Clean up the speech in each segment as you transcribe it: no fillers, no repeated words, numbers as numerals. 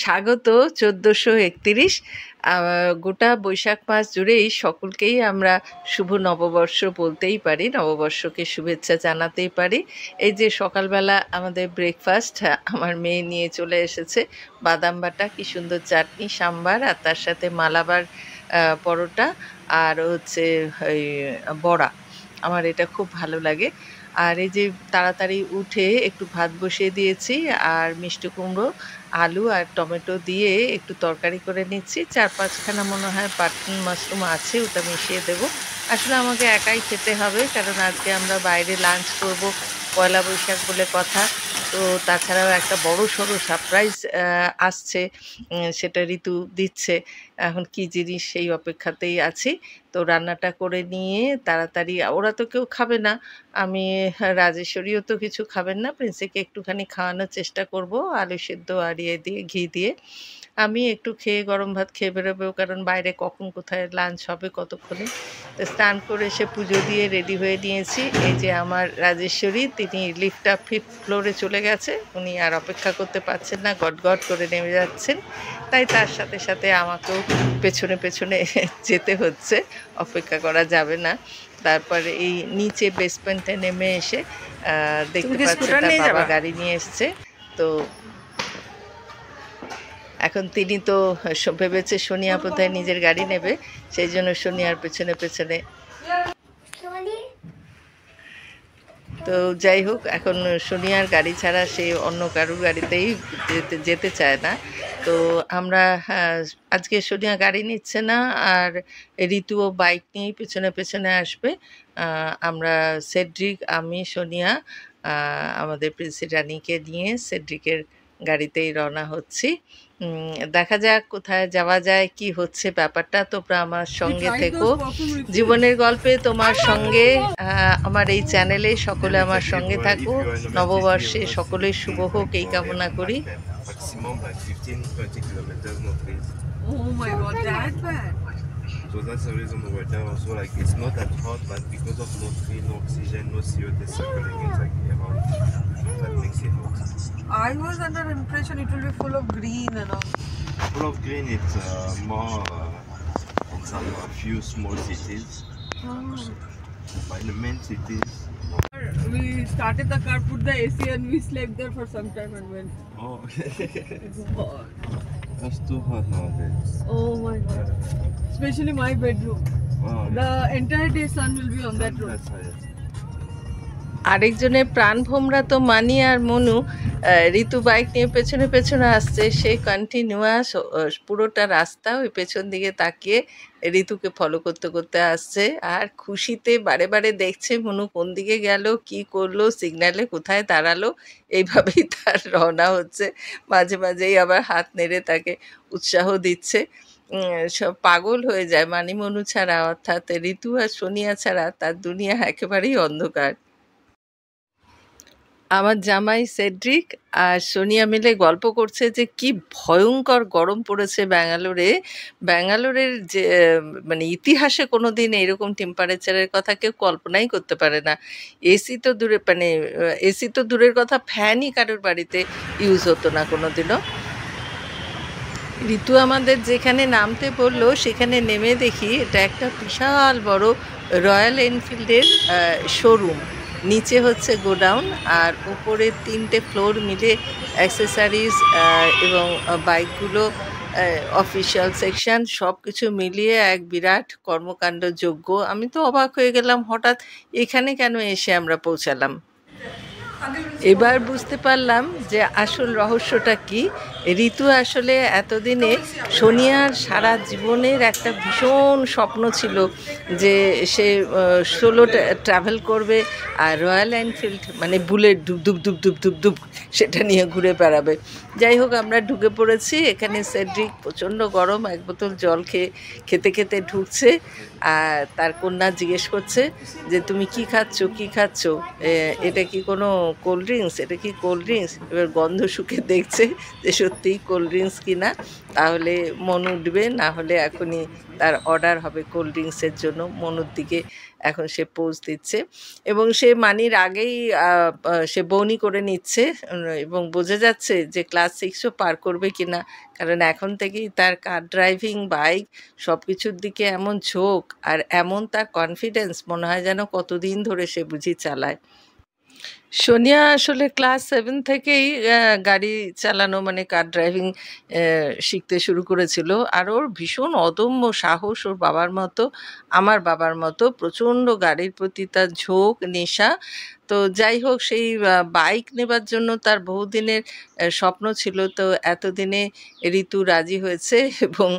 স্বাগত 1431। গোটা বৈশাখ মাস জুড়েই সকলকেই আমরা শুভ নববর্ষ বলতেই পারি, নববর্ষকে শুভেচ্ছা জানাতেই পারি। এই যে সকালবেলা আমাদের ব্রেকফাস্ট আমার মেয়ে নিয়ে চলে এসেছে, বাদাম বাটা, কি সুন্দর চাটনি, সাম্বার, আর তার সাথে মালাবার পরোটা, আর হচ্ছে ওই বড়া। আমার এটা খুব ভালো লাগে। আর এই যে তাড়াতাড়ি উঠে একটু ভাত বসিয়ে দিয়েছি, আর মিষ্টি কুমড়ো, আলু আর টমেটো দিয়ে একটু তরকারি করে নিচ্ছি। 4-5খানা মনে হয় বাটন মাশরুম আছে, ওটা মিশিয়ে দেব। আসলে আমাকে একাই খেতে হবে, কারণ আজকে আমরা বাইরে লাঞ্চ করব, পয়লা বৈশাখ বলে কথা। তো তাছাড়াও একটা বড়সড় সারপ্রাইজ আসছে, সেটা ঋতু দিচ্ছে। এখন কি জিনিস সেই অপেক্ষাতেই আছি। তো রান্নাটা করে নিয়ে তাড়াতাড়ি, ওরা তো কেউ খাবে না, আমি, রাজেশ্বরীও তো কিছু খাবেন না, প্রিন্সিকে একটুখানি খাওয়ানোর চেষ্টা করব আলু সেদ্ধ আর ইয়ে দিয়ে, ঘি দিয়ে। আমি একটু খেয়ে গরম ভাত খেয়ে বেরোবো, কারণ বাইরে কখন কোথায় লাঞ্চ হবে কতক্ষণে। তো স্নান করে এসে পুজো দিয়ে রেডি হয়ে নিয়েছি। এই যে আমার রাজেশ্বরী, তিনি লিফট আপ 5th ফ্লোরে চলে গেছে, উনি আর অপেক্ষা করতে পারছেন না, গট করে নেমে যাচ্ছেন। তাই তার সাথে সাথে আমাকেও পেছনে পেছনে যেতে হচ্ছে, অপেক্ষা করা যাবে না। তারপরে এই নিচে বেসমেন্টে নেমে এসে দেখতে পাচ্ছি তার বাবা গাড়ি নিয়ে এসছে। তো এখন তিনি তো ভেবেছে সোনিয়া বোধহয় নিজের গাড়ি নেবে, সেই জন্য সোনিয়ার পেছনে পেছনে। তো যাই হোক, এখন সোনিয়ার গাড়ি ছাড়া সে অন্য কারুর গাড়িতেই যেতে চায় না। তো আমরা আজকে সোনিয়া গাড়ি নিচ্ছে না, আর ঋতুও বাইক নিয়েই পেছনে পেছনে আসবে। আমরা সেড্রিক, আমি, সোনিয়া, আমাদের প্রিন্সি রানীকে নিয়ে সেড্রিকের গাড়িতেই রওনা হচ্ছি। দেখা যাক কোথায় যাওয়া যায়, কি হচ্ছে ব্যাপারটা। তোমরা আমার সঙ্গে থেকো, জীবনের গল্পে তোমার সঙ্গে, আমার এই চ্যানেলে সকলে আমার সঙ্গে থাকো। নববর্ষে সকলের শুভ হোক এই কামনা করি। Oh my god, that bad. So that's the reason the weather also like it's not that hot, but because of no tree, no oxygen, no CO2 circulating, it's like around. That makes it hot. I was under impression it will be full of green and all. Full of green, it's more in some few small cities. But in the main cities. We started the car, put the AC, and we slept there for some time and went. Oh, God. that's too hot nowadays. Oh my god. Especially my bedroom. Wow. The entire day sun will be on that room. That's high. আরেকজনের প্রাণভোমরা তো মানি আর মনু। ঋতু bike নিয়ে পেছনে পেছনে আসছে, সেই continuous পুরোটা রাস্তা ওই পেছন দিকে তাকিয়ে ঋতুকে ফলো করতে করতে আসছে, আর খুশিতে বারে বারে দেখছে মনু কোন দিকে গেল, কি করলো, সিগন্যালে কোথায় দাঁড়ালো। এইভাবেই তার রওনা হচ্ছে, মাঝে মাঝেই আবার হাত নেড়ে তাকে উৎসাহ দিচ্ছে। সব পাগল হয়ে যায় মানি মনু ছাড়া, অর্থাৎ ঋতু আর সোনিয়া ছাড়া তার দুনিয়া একেবারেই অন্ধকার। আমার জামাই সেড্রিক আর সোনিয়া মিলে গল্প করছে যে কি ভয়ঙ্কর গরম পড়েছে ব্যাঙ্গালোরে। ব্যাঙ্গালোরের যে মানে ইতিহাসে কোনো দিন এরকম টেম্পারেচারের কথা কেউ কল্পনাই করতে পারে না। এসি তো দূরে, মানে এসি তো দূরের কথা, ফ্যানই কারোর বাড়িতে ইউজ হতো না কোনো দিনও। ঋতু আমাদের যেখানে নামতে বললো সেখানে নেমে দেখি এটা একটা বিশাল বড় রয়্যাল এনফিল্ডের শোরুম। নিচে হচ্ছে গোডাউন, আর উপরে 3টে ফ্লোর মিলে অ্যাক্সেসারিজ এবং বাইকগুলো, অফিসিয়াল সেকশন, সব কিছু মিলিয়ে এক বিরাট কর্মকাণ্ড যোগ্য। আমি তো অবাক হয়ে গেলাম, হঠাৎ এখানে কেন এসে আমরা পৌঁছালাম। এবার বুঝতে পারলাম যে আসল রহস্যটা কি। ঋতু আসলে এতদিনে সোনিয়ার সারা জীবনের একটা ভীষণ স্বপ্ন ছিল যে সে সোলো ট্রাভেল করবে, আর রয়্যাল এনফিল্ড মানে বুলেট ধুপ ধুপ ধুপ ধুপ ধুপ ধুপ সেটা নিয়ে ঘুরে বেড়াবে। যাই হোক, আমরা ঢুকে পড়েছি এখানে। সেড্রিক প্রচণ্ড গরম, এক বোতল জল খেতে খেতে ঢুকছে, আর তার কন্যা জিজ্ঞেস করছে যে তুমি কি খাচ্ছ, কি খাচ্ছ, এটা কি কোনো কোল্ড ড্রিঙ্কস, এটা কি কোল্ড ড্রিঙ্কস? এবার গন্ধ শুকে দেখছে যে সত্যিই কোল্ড ড্রিঙ্কস কিনা, তাহলে মন উঠবে, না হলে এখনই তার অর্ডার হবে কোল্ড ড্রিঙ্কসের জন্য। মনুর দিকে এখন সে পোজ দিচ্ছে এবং সে মানির আগেই সে বউনি করে নিচ্ছে এবং বোঝা যাচ্ছে যে ক্লাস 6ও পার করবে কিনা, কারণ এখন থেকেই তার কার ড্রাইভিং, বাইক সব কিছুর দিকে এমন ঝোঁক আর এমন তার কনফিডেন্স, মনে হয় যেন কতদিন ধরে সে বুঝি চালায়। সোনিয়া আসলে ক্লাস 7 থেকেই গাড়ি চালানো মানে কার ড্রাইভিং শিখতে শুরু করেছিল। আর ওর ভীষণ অদম্য সাহস, ওর বাবার মতো, আমার বাবার মতো প্রচণ্ড গাড়ির প্রতি তার ঝোঁক, নেশা। তো যাই হোক, সেই বাইক নেবার জন্য তার বহুদিনের স্বপ্ন ছিল। তো এতদিনে ঋতু রাজি হয়েছে এবং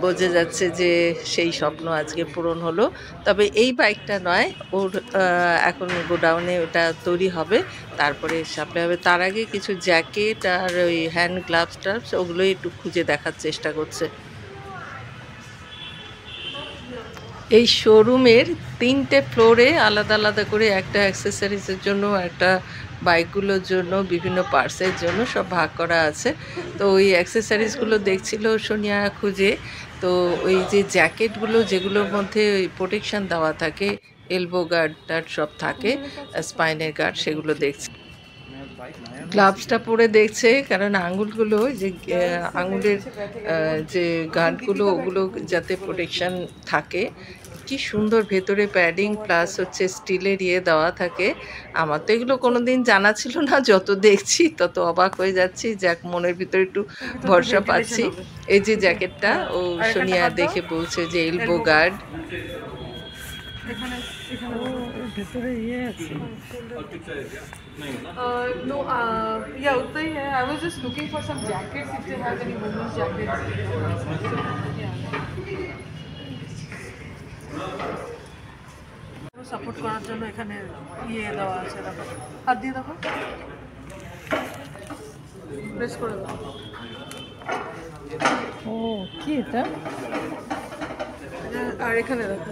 বোঝা যাচ্ছে যে সেই স্বপ্ন আজকে পূরণ হলো। তবে এই বাইকটা নয়, ওর এখন গোডাউনে ওটা তৈরি হবে, তারপরে সাপ্লাই হবে। তার আগে কিছু জ্যাকেট আর ওই হ্যান্ড গ্লাভস টাভস ওগুলোই একটু খুঁজে দেখার চেষ্টা করছে। এই শোরুমের 3টে ফ্লোরে আলাদা আলাদা করে, একটা অ্যাক্সেসরিজের জন্য, একটা বাইকগুলোর জন্য, বিভিন্ন পার্টসের জন্য সব ভাগ করা আছে। তো ওই অ্যাক্সেসরিজগুলো দেখছিল সোনিয়া খুঁজে। তো ওই যে জ্যাকেটগুলো যেগুলোর মধ্যে ওই প্রোটেকশান দেওয়া থাকে, এলবো গার্ড টার্ড সব থাকে, স্পাইনের গার্ড, সেগুলো দেখছে। গ্লাভসটা পরে দেখছে, কারণ আঙুলগুলো যে আঙুলের যে গার্ডগুলো ওগুলো যাতে প্রোটেকশান থাকে। কি সুন্দর ভেতরে প্যাডিং প্লাস হচ্ছে স্টিলের দেওয়া থাকে। আমার তো এগুলো কোনোদিন জানা ছিল না, যত দেখছি তত অবাক হয়ে যাচ্ছি। যাক, মনের ভিতরে একটু ভরসা পাচ্ছি। এই যে জ্যাকেটটা, ও সোনিয়া দেখে বলছে যে এলবো গার্ড। ভেতরে আছে। No, yeah, उतना ही है. I was just looking for some jackets if they have any women's jackets. Yeah. Support করার জন্য এখানে দেওয়া আছে, দেখো, হাত দিয়ে দেখো, প্রেস করে দাও। ও কি এটা? আর এখানে দেখো,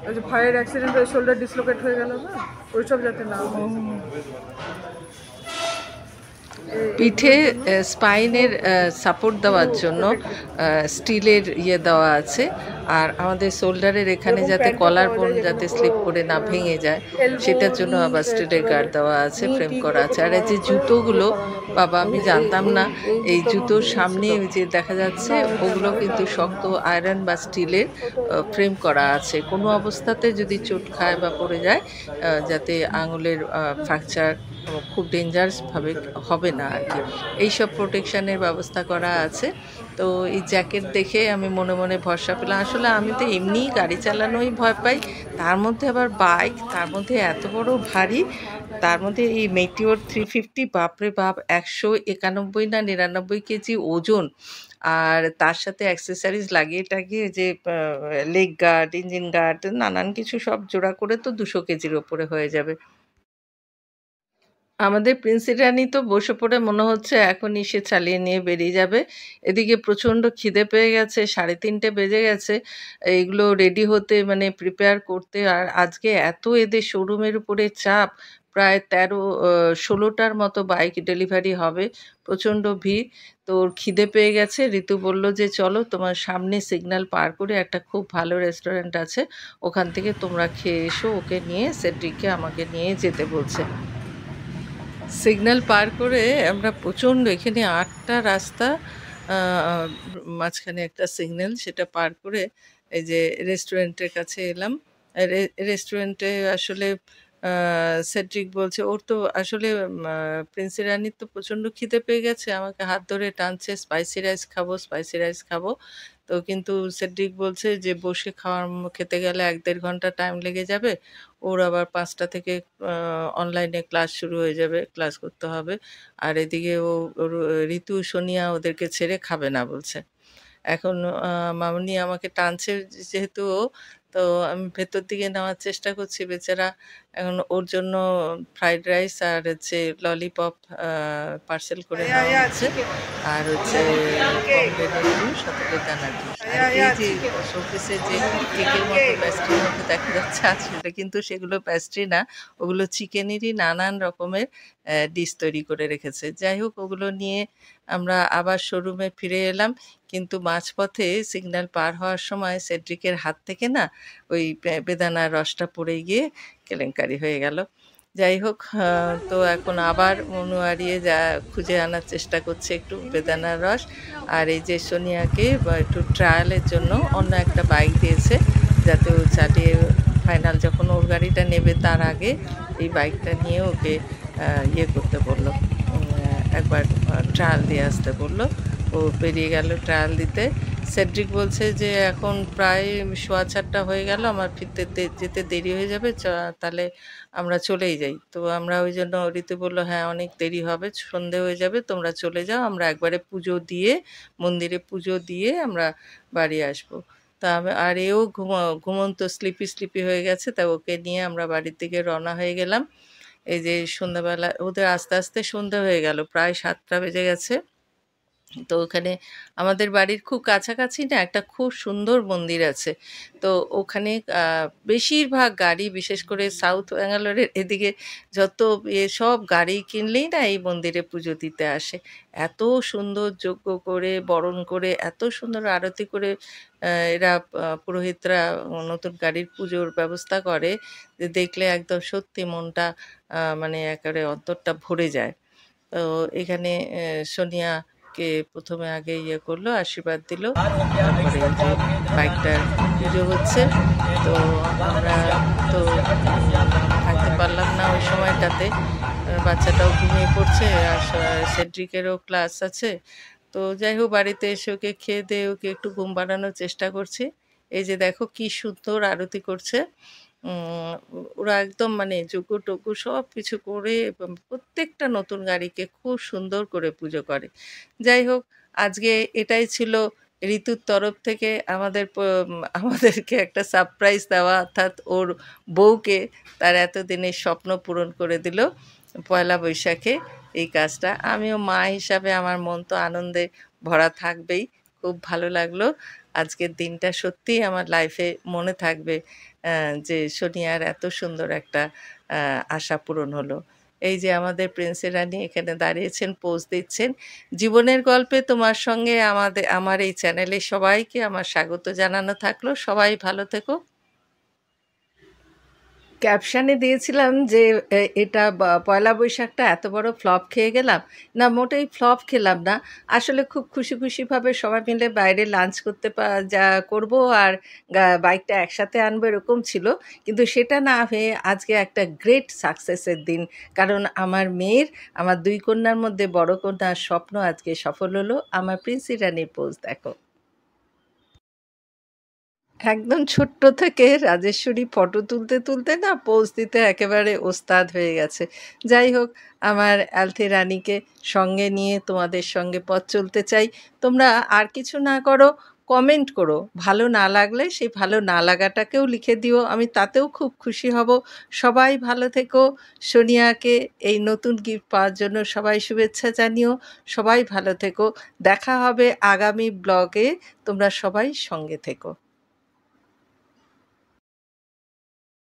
ওই যে ভাইয়ের অ্যাক্সিডেন্ট হয়ে শোল্ডার ডিসলোকেট হয়ে গেল না, ওইসব যাতে না হয়। পিঠে স্পাইনের সাপোর্ট দেওয়ার জন্য স্টিলের দেওয়া আছে। আর আমাদের শোল্ডারের এখানে যাতে কলার বোন যাতে স্লিপ করে না ভেঙে যায়, সেটার জন্য আবার স্টিলের গার্ড দেওয়া আছে, ফ্রেম করা আছে। আর এই যে জুতোগুলো, বাবা আমি জানতাম না, এই জুতোর সামনে যে দেখা যাচ্ছে ওগুলো কিন্তু শক্ত আয়রন বা স্টিলের ফ্রেম করা আছে। কোনো অবস্থাতে যদি চোট খায় বা পড়ে যায়, যাতে আঙুলের ফ্র্যাকচার খুব ডেঞ্জারাসভাবে হবে না আর কি, এইসব প্রোটেকশানের ব্যবস্থা করা আছে। তো এই জ্যাকেট দেখে আমি মনে মনে ভরসা পেলাম। আসলে আমি তো এমনিই গাড়ি চালানোই ভয় পাই, তার মধ্যে আবার বাইক, তার মধ্যে এত বড় ভারী, তার মধ্যে এই মেটিওর 350, বাপরে বাপ, 191 না 99 কেজি ওজন। আর তার সাথে অ্যাক্সেসরিজ লাগিয়ে টাগিয়ে যে লেগ গার্ড, ইঞ্জিন গার্ড, নানান কিছু সব জোড়া করে তো 200 কেজির ওপরে হয়ে যাবে। আমাদের প্রিন্সি রানী তো বসে পড়ে মনে হচ্ছে এখনই সে চালিয়ে নিয়ে বেরিয়ে যাবে। এদিকে প্রচণ্ড খিদে পেয়ে গেছে, 3:30 বেজে গেছে এইগুলো রেডি হতে, মানে প্রিপেয়ার করতে। আর আজকে এত এদের শোরুমের উপরে চাপ, প্রায় 16টার মতো বাইক ডেলিভারি হবে, প্রচণ্ড ভিড়। তো ওর খিদে পেয়ে গেছে। ঋতু বলল যে চলো, তোমার সামনে সিগন্যাল পার করে একটা খুব ভালো রেস্টুরেন্ট আছে, ওখান থেকে তোমরা খেয়ে এসো। ওকে নিয়ে, সেড্রিককে আমাকে নিয়ে যেতে বলছে। সিগন্যাল পার করে আমরা প্রচণ্ড, এখানে 8টা রাস্তা, মাঝখানে একটা সিগন্যাল, সেটা পার করে এই যে রেস্টুরেন্টের কাছে এলাম। রেস্টুরেন্টে আসলে সেড্রিক বলছে, ওর তো আসলে প্রিন্সি রানীর তো প্রচণ্ড খিদে পেয়ে গেছে, আমাকে হাত ধরে টানছে, স্পাইসি রাইস খাবো, স্পাইসি রাইস খাবো। তো কিন্তু সেড্রিক বলছে যে বসে খেতে গেলে 1-1.5 ঘন্টা টাইম লেগে যাবে। ওর আবার 5টা থেকে অনলাইনে ক্লাস শুরু হয়ে যাবে, ক্লাস করতে হবে। আর এদিকে ওর ঋতু, সোনিয়া ওদেরকে ছেড়ে খাবে না বলছে। এখন মামুনি আমাকে টানছে যেহেতু ও, তো আমি ভেতর দিকে নেওয়ার চেষ্টা করছি। বেচারা এখন ওর জন্য ফ্রাইড রাইস আর হচ্ছে ললিপপ পার্সেল করে নেওয়া হচ্ছে, আর হচ্ছে পমগ্রেনেট জুস, সাথে দানার জুস। আর এই যে শোপিসের যে কেকের মতো প্যাস্ট্রির মতো দেখা যাচ্ছে আসলে কিন্তু সেগুলো প্যাস্ট্রি না, ওগুলো চিকেনেরই নানান রকমের ডিশ তৈরি করে রেখেছে। যাই হোক ওগুলো নিয়ে আমরা আবার শোরুমে ফিরে এলাম, কিন্তু মাঝপথে সিগন্যাল পার হওয়ার সময় সেড্রিকের হাত থেকে না ওই বেদানার রসটা পড়ে গিয়ে কেলেঙ্কারি হয়ে গেল। যাই হোক তো এখন আবার মনু হারিয়ে খুঁজে আনার চেষ্টা করছে একটু বেদানার রস। আর এই যে সোনিয়াকে একটু ট্রায়ালের জন্য অন্য একটা বাইক দিয়েছে, যাতে ও চালিয়ে ফাইনাল যখন ওর গাড়িটা নেবে তার আগে এই বাইকটা নিয়ে ওকে ইয়ে করতে বললো, একবার ট্রায়াল দিয়ে আসতে বললো। ও বেরিয়ে গেল ট্রায়াল দিতে। সেড্রিক বলছে যে এখন প্রায় 6:15 হয়ে গেল, আমার ফিরতে যেতে দেরি হয়ে যাবে, তাহলে আমরা চলেই যাই। তো আমরা ওই জন্য ঋতু বললো হ্যাঁ অনেক দেরি হবে, সন্ধে হয়ে যাবে, তোমরা চলে যাও, আমরা একবারে পুজো দিয়ে মন্দিরে পুজো দিয়ে আমরা বাড়ি আসবো। তা আর এও ঘুমন্ত স্লিপি হয়ে গেছে, তা ওকে নিয়ে আমরা বাড়ির দিকে রওনা হয়ে গেলাম। এই যে সন্ধ্যাবেলা ওদের আস্তে আস্তে সন্ধ্যা হয়ে গেল, প্রায় 7টা বেজে গেছে। তো ওখানে আমাদের বাড়ির খুব কাছাকাছি না একটা খুব সুন্দর মন্দির আছে। তো ওখানে বেশিরভাগ গাড়ি, বিশেষ করে সাউথ ব্যাঙ্গালোরের এদিকে যত সব গাড়ি কিনলেই না এই মন্দিরে পুজো দিতে আসে। এত সুন্দর যজ্ঞ করে বরণ করে এত সুন্দর আরতি করে এরা পুরোহিতরা নতুন গাড়ির পুজোর ব্যবস্থা করে যে দেখলে একদম সত্যি মনটা মানে একেবারে অন্তরটা ভরে যায়। তো এখানে সোনিয়াকে প্রথমে আগে ইয়ে করলো, আশীর্বাদ দিল, তারপরে এই যে বাইকটার পুজো হচ্ছে। তো আমরা তো থাকতে পারলাম না ওই সময়টাতে, বাচ্চাটাও ঘুমিয়ে পড়ছে আর সেড্রিকেরও ক্লাস আছে। তো যাই হোক বাড়িতে এসে ওকে খেয়ে দিয়ে ওকে একটু ঘুম পাড়ানোর চেষ্টা করছি। এই যে দেখো কি সুন্দর আরতি করছে। ওরা একদম মানে যজ্ঞ-টজ্ঞ সব কিছু করে প্রত্যেকটা নতুন গাড়িকে খুব সুন্দর করে পুজো করে। যাই হোক আজকে এটাই ছিল ঋতুর তরফ থেকে আমাদেরকে একটা সারপ্রাইজ দেওয়া, অর্থাৎ ওর বউকে তার এতদিনের স্বপ্ন পূরণ করে দিল পয়লা বৈশাখে এই কাজটা। আমিও মা হিসাবে আমার মন তো আনন্দে ভরা থাকবেই। খুব ভালো লাগলো আজকের দিনটা, সত্যিই আমার লাইফে মনে থাকবে যে সোনিয়ার এত সুন্দর একটা আশা পূরণ হলো। এই যে আমাদের প্রিন্সেস রানী এখানে দাঁড়িয়েছেন, পোজ দিচ্ছেন। জীবনের গল্পে তোমার সঙ্গে আমার এই চ্যানেলে সবাইকে আমার স্বাগত জানানো থাকলো। সবাই ভালো থেকো। ক্যাপশনে দিয়েছিলাম যে এটা পয়লা বৈশাখটা এত বড় ফ্লপ খেয়ে গেলাম। না, মোটেই ফ্লপ খেলাম না। আসলে খুব খুশিভাবে সবাই মিলে বাইরে লাঞ্চ করতে যা করব আর বাইকটা একসাথে আনবো এরকম ছিল। কিন্তু সেটা না হয়ে আজকে একটা গ্রেট সাকসেসের দিন। কারণ আমার মেয়ের, আমার 2 কন্যার মধ্যে বড় কন্যার স্বপ্ন আজকে সফল হলো। আমার প্রিন্সি রানীর পোজ দেখো। একদম ছোট্ট থেকে রাজেশ্বরী ফটো তুলতে না পোজ দিতে একেবারে ওস্তাদ হয়ে গেছে। যাই হোক আমার অ্যালথি রানীকে সঙ্গে নিয়ে তোমাদের সঙ্গে পথ চলতে চাই। তোমরা আর কিছু না করো, কমেন্ট করো। ভালো না লাগলে সেই ভালো না লাগাটাকেও লিখে দিও, আমি তাতেও খুব খুশি হব। সবাই ভালো থেকো। সোনিয়াকে এই নতুন গিফট পাওয়ার জন্য সবাই শুভেচ্ছা জানিও। সবাই ভালো থেকো। দেখা হবে আগামী ব্লগে। তোমরা সবাই সঙ্গে থেকো।